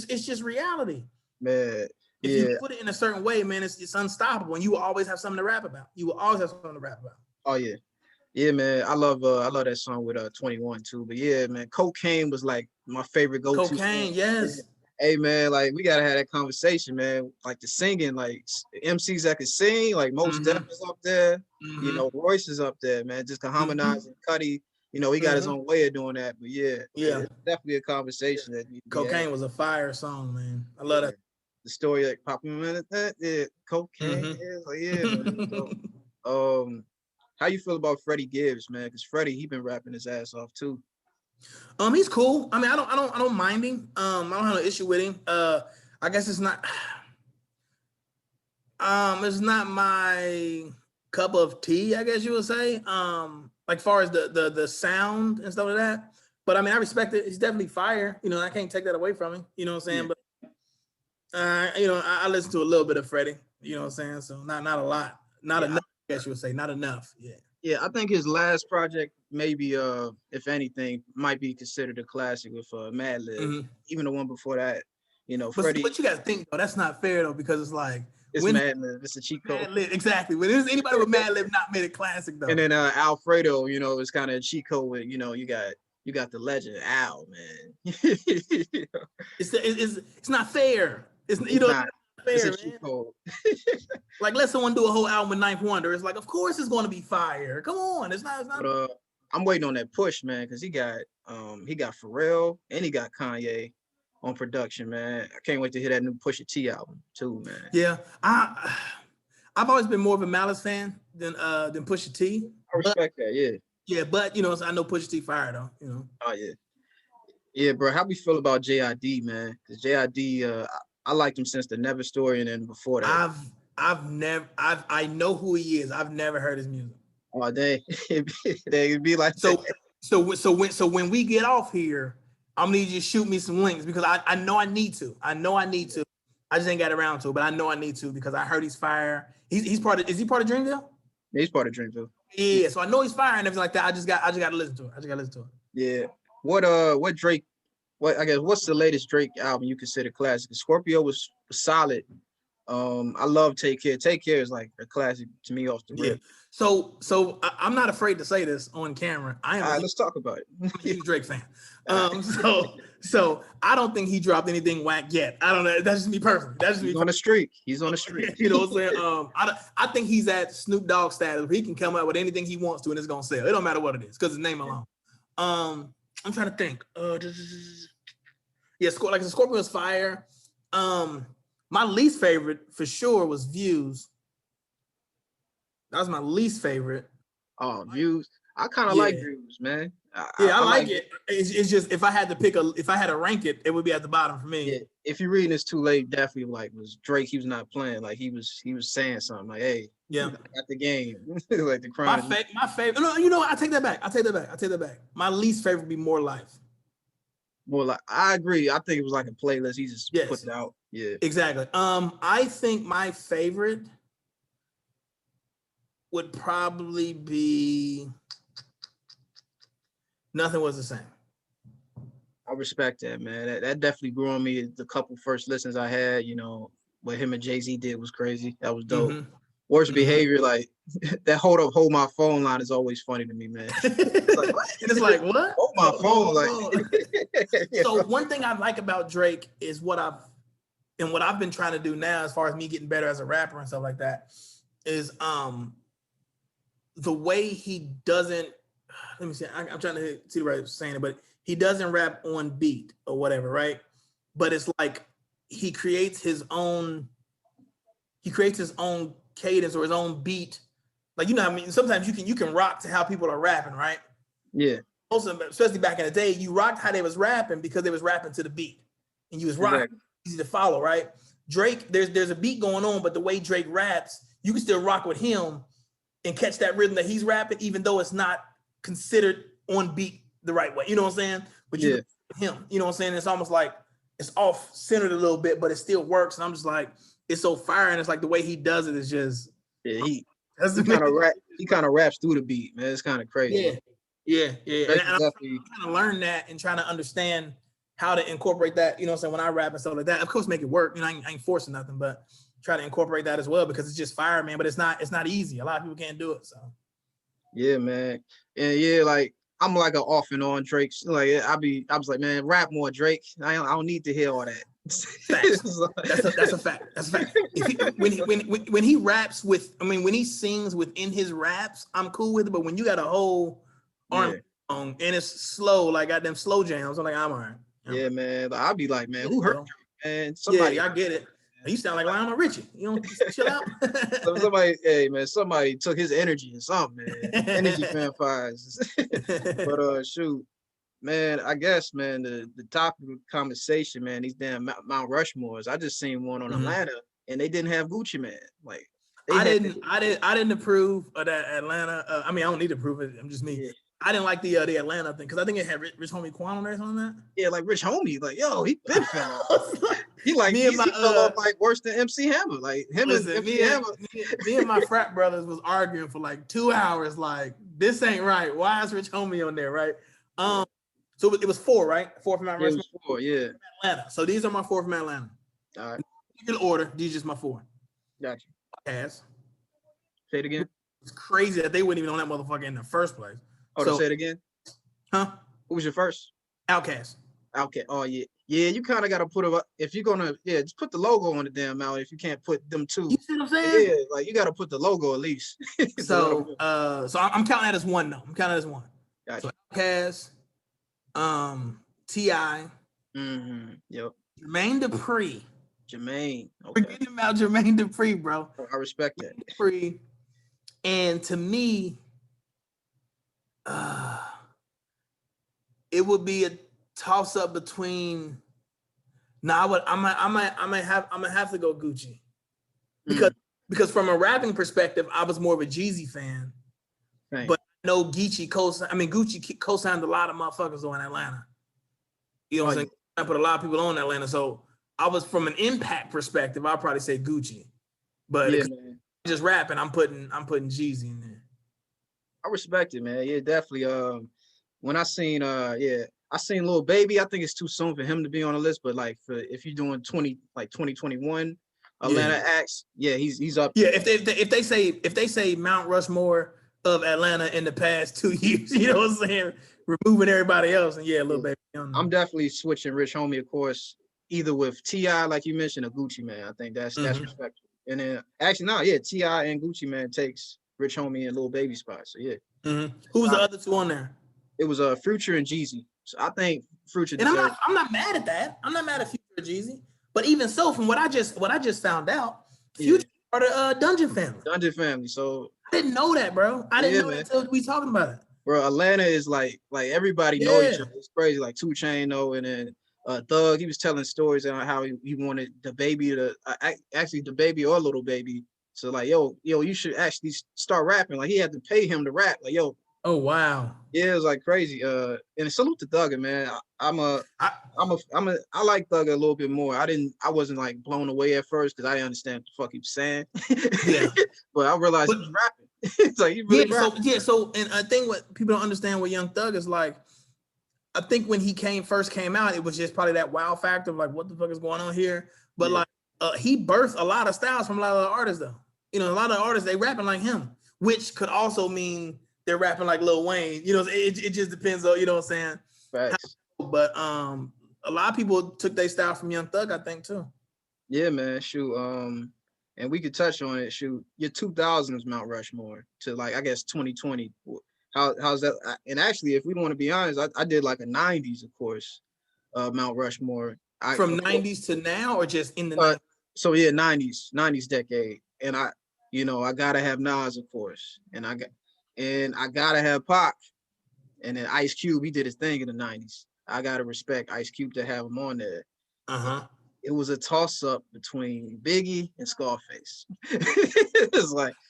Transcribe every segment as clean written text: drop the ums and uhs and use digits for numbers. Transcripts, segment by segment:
it's just reality. Man, If yeah. you put it in a certain way, man, it's unstoppable, and you will always have something to rap about. You will always have something to rap about. Oh yeah. Yeah, man. I love that song with 21 too. But yeah, man, Cocaine was like my favorite go-to Cocaine, song. yes. Hey man, like we gotta have that conversation, man. Like the singing, like MCs that can sing, like Most Def is up there. You know, Royce is up there, man. Just to harmonize and Cuddy, you know, he got his own way of doing that. But yeah, it's definitely a conversation that needs to be Cocaine had. was a fire song, man. I love that. The story like popping that, cocaine. Like, yeah, man. So, how you feel about Freddie Gibbs, man? Because Freddie, he been rapping his ass off too. He's cool. I mean, I don't mind him. I don't have an issue with him. I guess it's not my cup of tea, I guess you would say. Like far as the sound and stuff like that. But I mean, I respect it. He's definitely fire. You know, I can't take that away from him. You know what I'm saying? But you know, I listen to a little bit of Freddie. You know what I'm saying? So not a lot, not enough. I guess you would say not enough. Yeah. Yeah, I think his last project, maybe, if anything, might be considered a classic with Madlib. Even the one before that, you know, Freddie. But you got to think though, that's not fair though, because it's like it's Madlib, it's a cheat code. Madlib, exactly. When there's anybody with Madlib not made a classic though. And then Alfredo, you know, it's kind of a cheat code with, you know, you got the legend Al, man. You know? It's not fair. It's you know. Not. Fair, it's a cheat code. Like let someone do a whole album with Ninth Wonder. It's like, of course it's going to be fire. Come on, it's not. But, I'm waiting on that push, man, because he got Pharrell and he got Kanye on production, man. I can't wait to hear that new Pusha T album too, man. Yeah, I've always been more of a Malice fan than Pusha T. I respect that, yeah. Yeah, but you know, I know Pusha T fire though, you know. Oh yeah, yeah, bro. How we feel about JID, man? Because JID, I liked him since the Never Story, and then before that, I know who he is. I've never heard his music. Oh, they be like so when we get off here, I'm gonna need you to shoot me some links because I know I need to. I just ain't got around to it, but I know I need to because I heard he's fire. He's part of. Is he part of Dreamville? Yeah, he's part of Dreamville. Yeah, so I know he's fire and everything like that. I just got to listen to it. Yeah. What Drake? What's the latest Drake album you consider classic? Scorpio was solid. I love Take Care. Take Care is like a classic to me off the rip. So I'm not afraid to say this on camera. All right, let's talk about it. I'm a huge Drake fan. So I don't think he dropped anything whack yet. I don't know. That's just me personally. He's on a streak. He's on a streak. You know what I'm saying? I think he's at Snoop Dogg status. He can come up with anything he wants to and it's gonna sell. It don't matter what it is because his name alone. I'm trying to think. Like the Scorpion's fire. My least favorite for sure was Views. That was my least favorite. Oh, Views. I kind of like Views, man. I like it. It's just if I had to rank it, it would be at the bottom for me. Yeah. If you're reading this too late, definitely like was Drake. He was not playing. Like he was saying something like, "Hey, I got the game." Like the crime. My favorite. No, you know what? I take that back. My least favorite would be More Life. More like I agree. I think it was like a playlist. He just put it out. Yeah, exactly. I think my favorite would probably be Nothing Was the Same. I respect that, man. That definitely grew on me. The couple first listens I had, you know, what him and Jay-Z did was crazy. That was dope. Worst behavior, like that hold my phone line is always funny to me, man. It's like what? Hold my phone, like. So one thing I like about Drake is what I've been trying to do now, as far as me getting better as a rapper and stuff like that, is the way he doesn't. Let me see. I'm trying to see the right saying it, but he doesn't rap on beat or whatever, right? But it's like he creates his own cadence or his own beat. Like, you know what I mean? Sometimes you can rock to how people are rapping, right? Yeah. Also, especially back in the day, you rocked how they was rapping because they was rapping to the beat. And you was rocking. Easy to follow, right? Drake, there's a beat going on, but the way Drake raps, you can still rock with him and catch that rhythm that he's rapping, even though it's not considered on beat the right way. You know what I'm saying? But you him, you know what I'm saying? It's almost like it's off centered a little bit, but it still works. And I'm just like, it's so fire, and it's like the way he does it is just he kind of raps through the beat, man. It's kind of crazy. Yeah. And I'm trying to learn that and trying to understand how to incorporate that, you know what I'm saying, when I rap and stuff like that. Of course, make it work. You know, I ain't forcing nothing, but try to incorporate that as well because it's just fire, man. But it's not easy. A lot of people can't do it. So Yeah, man. And yeah, like I'm like an off and on Drake. Like I was like, man, rap more Drake. I don't need to hear all that. facts. That's a fact. That's a fact. If he, when he raps with, I mean, when he sings within his raps, I'm cool with it. But when you got a whole R&B song and it's slow, like got them slow jams, I'm like, I'm all right. Yeah, man. I'll be like, man, who hurt you, man? Somebody. Yeah, I get it. You sound like Lionel Richie. You know, just chill out. Somebody, hey man, somebody took his energy or something, man. Energy vampires. But shoot, man, I guess, man, the topic of conversation, man, these damn Mount Rushmores. I just seen one on Atlanta, and they didn't have Gucci Man. Like, I didn't approve of that Atlanta. I mean, I don't need to approve it. I'm just me. Yeah. I didn't like the Atlanta thing because I think it had Rich Homie Quan on there or something like that. Yeah, like Rich Homie, like yo, he been fell off. He fell off like worse than MC Hammer. Like him and MC Hammer. Me and my frat brothers was arguing for like 2 hours. Like this ain't right. Why is Rich Homie on there? Right. So it was 4, right? 4 from Mount Rushmore. It was 4, yeah. Atlanta. So these are my 4 from Atlanta. All right. In order, these are just my 4. Gotcha. Ass. Say it again. It's crazy that they wouldn't even on that motherfucker in the first place. Oh, so say it again. Huh? Who was your first? Outkast. Outkast. Oh yeah. Yeah, you kind of got to put it if you're gonna, just put the logo on the damn out. If you can't put them 2. You see what I'm saying? Yeah, like you got to put the logo at least. So I'm counting that as 1 though. I'm counting that as 1. Gotcha. So Outkast, T.I. Yep. Jermaine Dupri. Jermaine. Okay. Forget about Jermaine Dupri, bro. I respect that. Dupri. And to me, it would be a toss up between. I might have to go Gucci because from a rapping perspective, I was more of a Jeezy fan. Right. But I know Gucci co-signed a lot of motherfuckers on Atlanta. You know what I'm saying? I put a lot of people on Atlanta, so I was from an impact perspective. I'll probably say Gucci, but just rapping, I'm putting Jeezy in there. I respect it, man. Yeah, definitely. When I seen I seen Lil Baby. I think it's too soon for him to be on the list, but like if you're doing 2021 Atlanta acts, he's up. Yeah, if they say Mount Rushmore of Atlanta in the past 2 years, you know what I'm saying? Removing everybody else, and Lil Baby. I'm definitely switching Rich Homie, of course, either with T.I., like you mentioned, or Gucci Man. I think that's respectful. And then actually, T.I. and Gucci Man takes Rich Homie and Lil Baby spot. So Who was the other 2 on there? It was Future and Jeezy. So I think Future. And I'm not mad at that. I'm not mad at Future or Jeezy. But even so, from what I just found out, Future part of Dungeon Family. Dungeon Family. So I didn't know that, bro. I didn't know that until we talking about it. Bro, Atlanta is like everybody know each other. It's crazy. Like 2 Chainz though, and then Thug. He was telling stories on how he wanted the baby to actually the baby or Little Baby. So like, yo, you should actually start rapping. Like he had to pay him to rap. Like, yo. Oh wow. Yeah, it was like crazy. And salute to Thugger, man. I like Thugger a little bit more. I wasn't like blown away at first because I didn't understand what the fuck he was saying. Yeah. But I realized he was rapping. It's like he really rapping. So and I think what people don't understand with Young Thug is like, I think when he first came out, it was just probably that wow factor of like, what the fuck is going on here? But like he birthed a lot of styles from a lot of the artists though. You know, a lot of artists, they rapping like him, which could also mean they're rapping like Lil Wayne. You know, it just depends on, you know what I'm saying? Right. But a lot of people took their style from Young Thug, I think, too. Yeah, man. Shoot. And we could touch on it. Shoot, your 2000s Mount Rushmore to like, I guess 2020. How's that? And actually, if we want to be honest, I did like a 90s, of course, Mount Rushmore. From 90s to now, or just in the 90s? So yeah, 90s decade. And I gotta have Nas, of course, and I gotta have Pac, and then Ice Cube. He did his thing in the 90s. I gotta respect Ice Cube to have him on there. It was a toss-up between Biggie and Scarface. It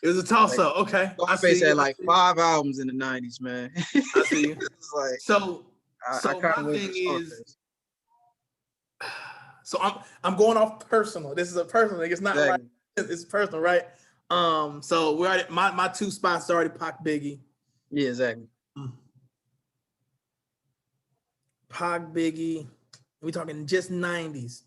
was a toss-up. Okay. Scarface had like 5 albums in the 90s, man. I see you. Like, so my thing is, so I'm going off personal. This is a personal thing. It's not like it's personal, right? So we're already my 2 spots are already Pac, Biggie. Yeah, exactly. Pac, Biggie. We talking just 90s.